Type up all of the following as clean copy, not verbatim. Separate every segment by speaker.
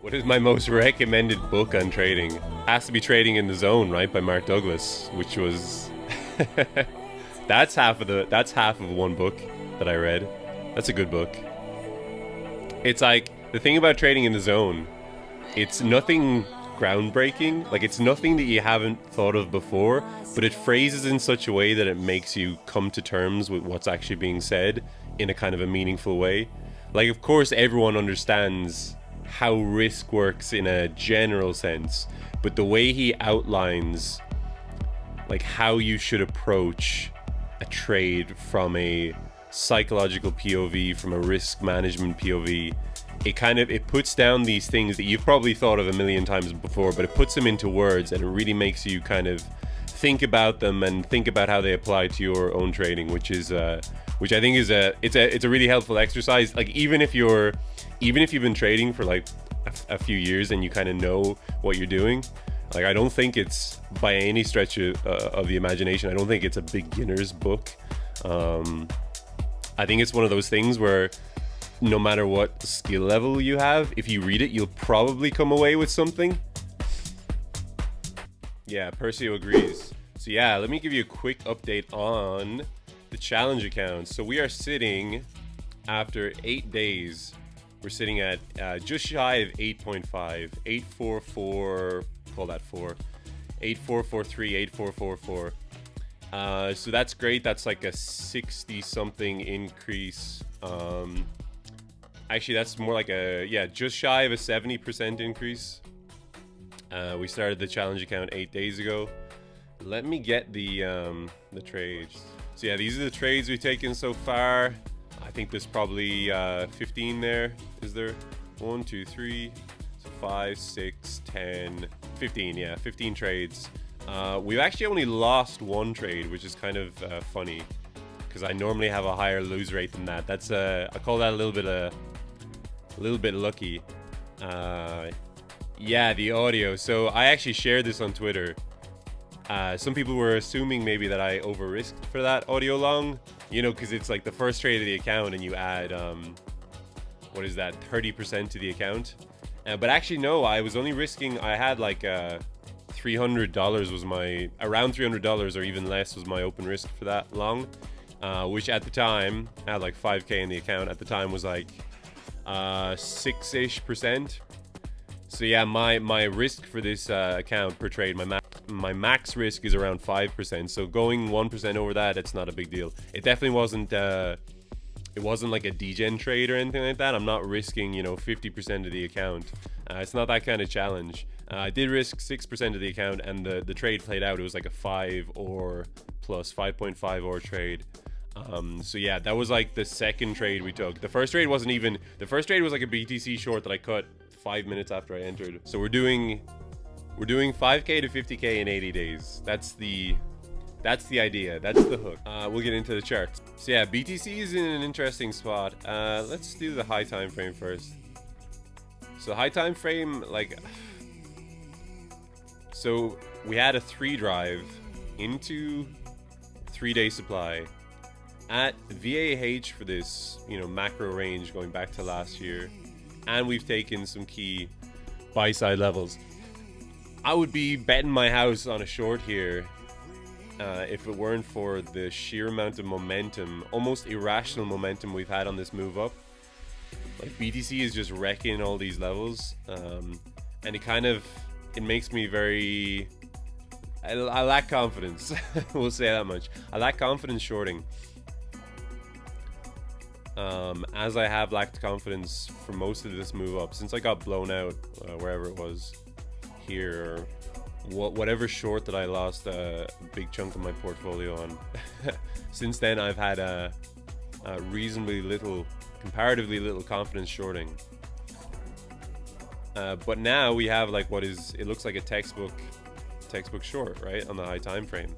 Speaker 1: What is my most recommended book on trading? Has to be Trading in the Zone, right, by Mark Douglas, which was that's half of one book that I read. That's a good book. It's like the thing about Trading in the Zone, it's nothing groundbreaking, like it's nothing that you haven't thought of before, but it phrases in such a way that it makes you come to terms with what's actually being said in a kind of a meaningful way. Like, of course, everyone understands how risk works in a general sense, but the way he outlines like how you should approach a trade from a psychological POV, from a risk management POV, it puts down these things that you've probably thought of a million times before, but it puts them into words, and it really makes you kind of think about them and think about how they apply to your own trading, which I think is it's a really helpful exercise. Like even if you've been trading for like a few years and you kind of know what you're doing, like I don't think it's by any stretch of the imagination, I don't think it's a beginner's book. I think it's one of those things where no matter what skill level you have, if you read it, you'll probably come away with something. Yeah, Percio agrees. So yeah, let me give you a quick update on the challenge account. So we are sitting, after 8 days, we're sitting at just shy of 8.5, 844, call that 4, 8443, 8444. So that's great. That's like a 60 something increase. Actually, that's more like just shy of a 70% increase. We started the challenge account 8 days ago. Let me get the trades. So yeah, these are the trades we've taken so far. I think there's probably 15 there. Is there? 1, 2, 3, so 5, 6, 10, 15. Yeah, 15 trades. We've actually only lost one trade, which is kind of funny, because I normally have a higher lose rate than that. That's I call that a little bit lucky. Yeah, the audio. So I actually shared this on Twitter. Some people were assuming maybe that I over risked for that audio long, because it's like the first trade of the account and you add what is that, 30% to the account. But actually no, I was only risking, I had like $300 was around $300 or even less was my open risk for that long, which at the time, I had like 5k in the account at the time, was like 6-ish%. So yeah, my risk for this account per trade, my max risk is around 5%. So going 1% over that, it's not a big deal. It definitely wasn't it wasn't like a degen trade or anything like that. I'm not risking 50% of the account. It's not that kind of challenge. I did risk 6% of the account, and the trade played out. It was like a 5 or plus 5.5 or trade. So yeah, that was like the second trade we took. The first trade was like a BTC short that I cut 5 minutes after I entered. So we're doing 5k to 50k in 80 days. That's the idea. That's the hook. We'll get into the charts. So yeah, BTC is in an interesting spot. Let's do the high time frame first. So high time frame, so we had a 3 drive into 3-day supply at VAH for this, macro range going back to last year, and we've taken some key buy side levels. I would be betting my house on a short here if it weren't for the sheer amount of momentum, almost irrational momentum we've had on this move up. Like BTC is just wrecking all these levels, and it makes me very, I lack confidence. We'll say that much. I lack confidence shorting, as I have lacked confidence for most of this move up since I got blown out wherever it was, here, or whatever short that I lost a big chunk of my portfolio on. Since then I've had a comparatively little confidence shorting, but now we have like it looks like a textbook short, right, on the high time frame.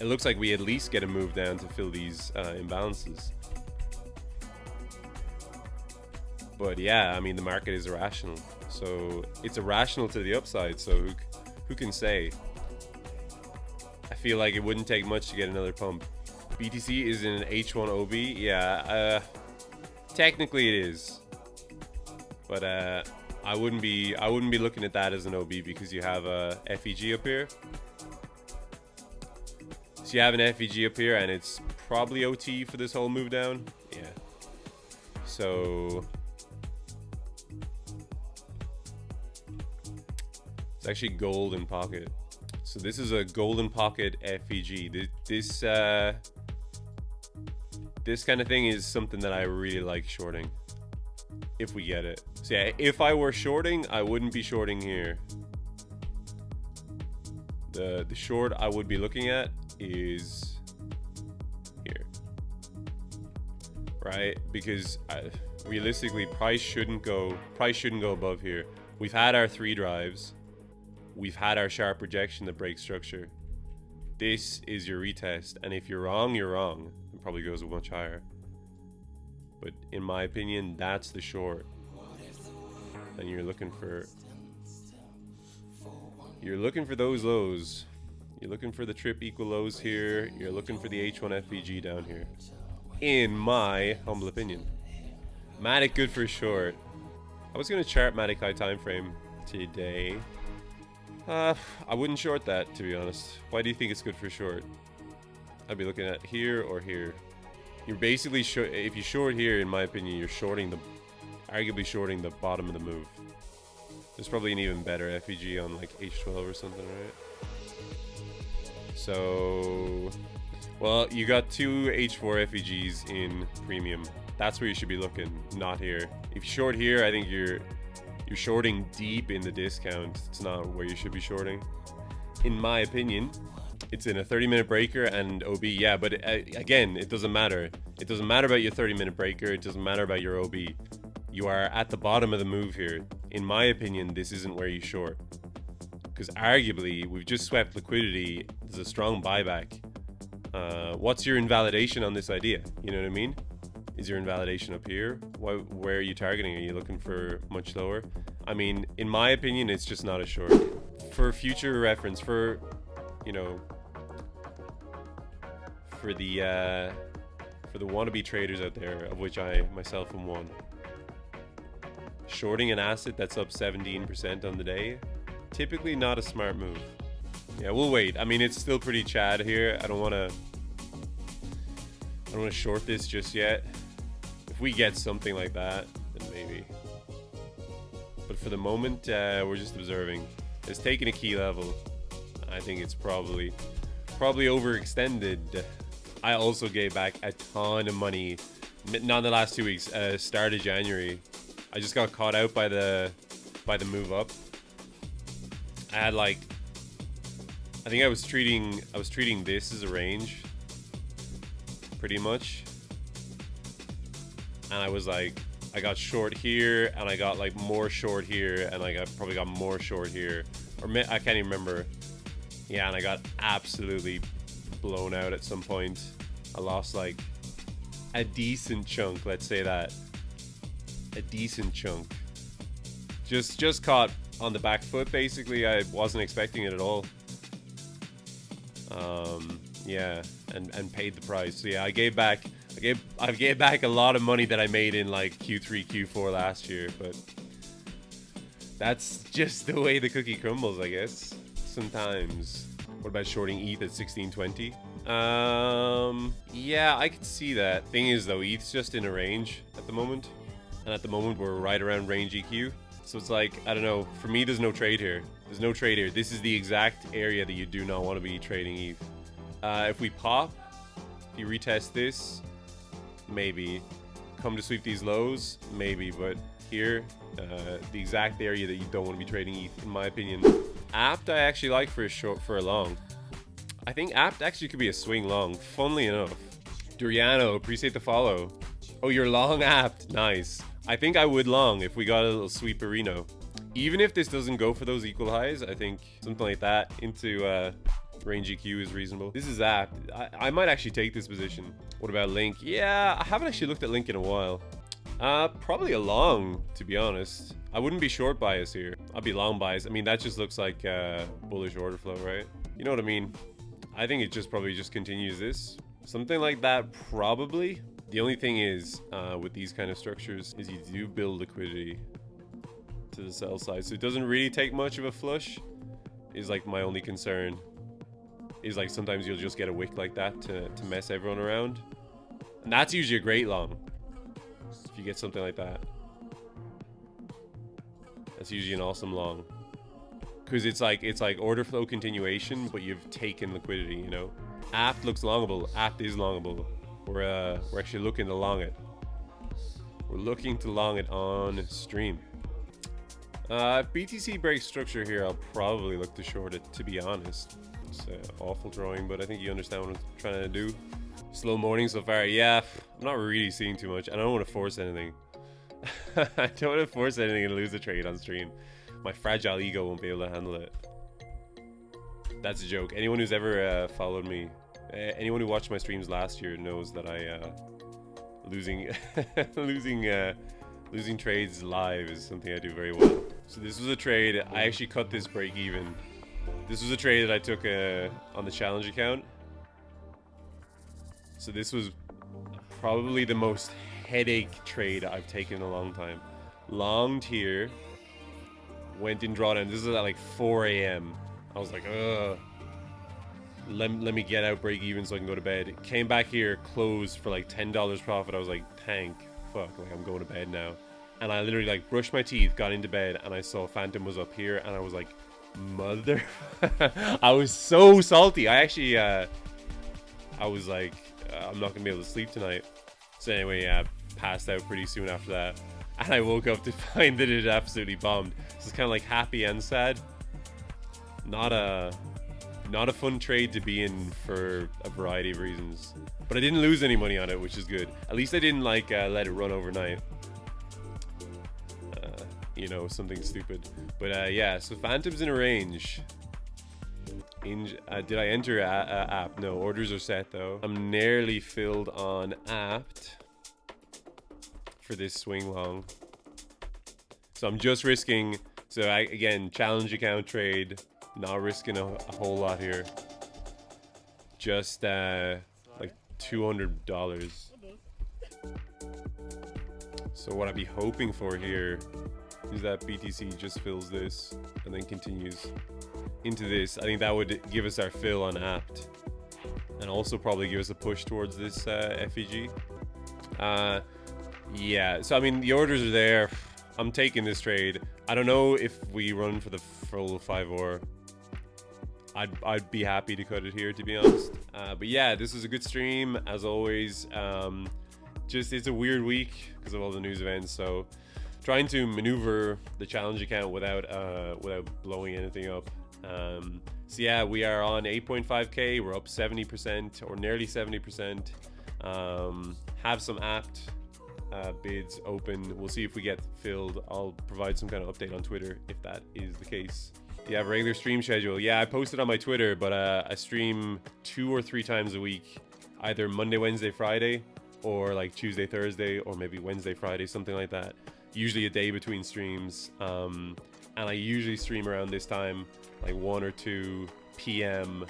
Speaker 1: It looks like we at least get a move down to fill these imbalances. But yeah, I mean, the market is irrational, so it's irrational to the upside. So who can say? I feel like it wouldn't take much to get another pump. BTC is in an H1 OB. Yeah, technically it is, but I wouldn't be looking at that as an OB because you have a FEG up here. So you have an FEG up here, and it's probably OT for this whole move down. Yeah. So it's actually golden pocket. So this is a golden pocket FEG. This kind of thing is something that I really like shorting, if we get it. So yeah, if I were shorting, I wouldn't be shorting here. The short I would be looking at is here, right? Because realistically, price shouldn't go above here. We've had our 3 drives. We've had our sharp rejection that breaks structure. This is your retest, and if you're wrong, you're wrong. It probably goes much higher. But in my opinion, that's the short. And you're looking for those lows. You're looking for the trip equal lows here. You're looking for the H1 FVG down here. In my humble opinion. Matic good for short. I was gonna chart Matic high time frame today. I wouldn't short that, to be honest. Why do you think it's good for short? I'd be looking at here or here. You're basically if you short here, in my opinion, you're arguably shorting the bottom of the move. There's probably an even better FEG on like H12 or something, right? So, well, you got 2 H4 FEGs in premium. That's where you should be looking, not here. If you short here, I think you're shorting deep in the discount. It's not where you should be shorting, in my opinion. It's in a 30-minute breaker and OB, yeah, but again, it doesn't matter. It doesn't matter about your 30-minute breaker. It doesn't matter about your OB. You are at the bottom of the move here. In my opinion, this isn't where you short. Because arguably, we've just swept liquidity. There's a strong buyback. What's your invalidation on this idea? You know what I mean? Is your invalidation up here? Where are you targeting? Are you looking for much lower? I mean, in my opinion, it's just not a short. For future reference, for the wannabe traders out there, of which I myself am one, shorting an asset that's up 17% on the day, typically not a smart move. Yeah, we'll wait. I mean, it's still pretty chad here. I don't want to short this just yet. If we get something like that, then maybe. But for the moment, we're just observing. It's taking a key level. I think it's probably overextended. I also gave back a ton of money, not in the last 2 weeks, start of January. I just got caught out by the move up. I had I think I was treating this as a range, pretty much. And I was like, I got short here, and I got like more short here, and I probably got more short here, or I can't even remember. Yeah, and I got absolutely blown out at some point. I lost like a decent chunk, let's say that. A decent chunk. Just caught on the back foot, basically. I wasn't expecting it at all. Yeah, and paid the price. So yeah, I gave back a lot of money that I made in like Q3, Q4 last year, but that's just the way the cookie crumbles, I guess. Sometimes. What about shorting ETH at 1620? Yeah, I could see that. Thing is though, ETH's just in a range at the moment. And at the moment we're right around range EQ. So it's like, I don't know, for me there's no trade here. There's no trade here. This is the exact area that you do not want to be trading ETH. If we pop, if you retest this, maybe. Come to sweep these lows, maybe. But here, the exact area that you don't want to be trading ETH, in my opinion. APT I actually like for a long. I think APT actually could be a swing long, funnily enough. Duriano, appreciate the follow. Oh, you're long APT, nice. I think I would long if we got a little sweeperino. Even if this doesn't go for those equal highs, I think something like that into range EQ is reasonable. This is APT. I might actually take this position. What about Link? Yeah, I haven't actually looked at Link in a while. Probably a long, to be honest. I wouldn't be short bias here. I'd be long bias. I mean, that just looks like bullish order flow, right? You know what I mean? I think it probably just continues this. Something like that, probably. The only thing is, with these kind of structures, is you do build liquidity. to the sell side. So it doesn't really take much of a flush, is like my only concern. Is like sometimes you'll just get a wick like that to mess everyone around. And that's usually a great long. If you get something like that. That's usually an awesome long. Because it's like order flow continuation, but you've taken liquidity, you know. APT looks longable. APT is longable. We're actually looking to long it. We're looking to long it on stream. If BTC breaks structure here, I'll probably look to short it, to be honest. It's an awful drawing, but I think you understand what I'm trying to do. Slow morning so far. Yeah, I'm not really seeing too much. I don't want to force anything. I don't want to force anything and lose a trade on stream. My fragile ego won't be able to handle it. That's a joke. Anyone who's ever followed me, anyone who watched my streams last year knows that I losing losing trades live is something I do very well. So this was a trade. I actually cut this break even. This was a trade that I took on the challenge account. So this was probably the most headache trade I've taken in a long time. Longed here, went in drawdown. This is at like 4 a.m. I was like, ugh. Let me get out, break even so I can go to bed. Came back here, closed for like $10 profit. I was like, thank fuck, like I'm going to bed now. And I literally like brushed my teeth, got into bed, and I saw Phantom was up here, and I was like, mother. I was so salty. I actually, I was like, I'm not gonna be able to sleep tonight. So anyway, yeah, passed out pretty soon after that. And I woke up to find that it absolutely bombed. So it's kind of like happy and sad. Not a fun trade to be in for a variety of reasons. But I didn't lose any money on it, which is good. At least I didn't like let it run overnight. You know, something stupid. But yeah, so Phantom's in a range. Did I enter apt? No, orders are set though. I'm nearly filled on apt for this swing long. So I'm just risking, so again, challenge account trade, not risking a whole lot here. Just like $200. So what I'd be hoping for here is that BTC just fills this and then continues into this. I think that would give us our fill on apt and also probably give us a push towards this FEG. Yeah, so I mean the orders are there. I'm taking this trade. I don't know if we run for the full 5-or. I'd be happy to cut it here, to be honest. But yeah, this is a good stream as always. Just it's a weird week because of all the news events, so trying to maneuver the challenge account without blowing anything up. So yeah, we are on 8.5k. We're up 70% or nearly 70%. Have some apt bids open. We'll see if we get filled. I'll provide some kind of update on Twitter if that is the case. You have a regular stream schedule. Yeah, I posted on my Twitter, but I stream 2 or 3 times a week, either Monday, Wednesday, Friday, or like Tuesday, Thursday, or maybe Wednesday, Friday, something like that. Usually a day between streams. And I usually stream around this time, like 1 or 2 p.m.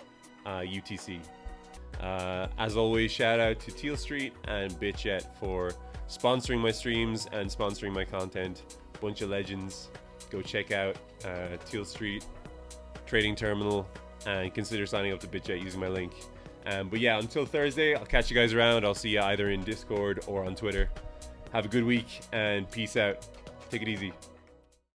Speaker 1: UTC. As always, shout out to Tealstreet and Bitget for sponsoring my streams and sponsoring my content. Bunch of legends. Go check out Tealstreet trading terminal and consider signing up to Bitget using my link. But yeah, until Thursday, I'll catch you guys around. I'll see you either in Discord or on Twitter. Have a good week and peace out. Take it easy.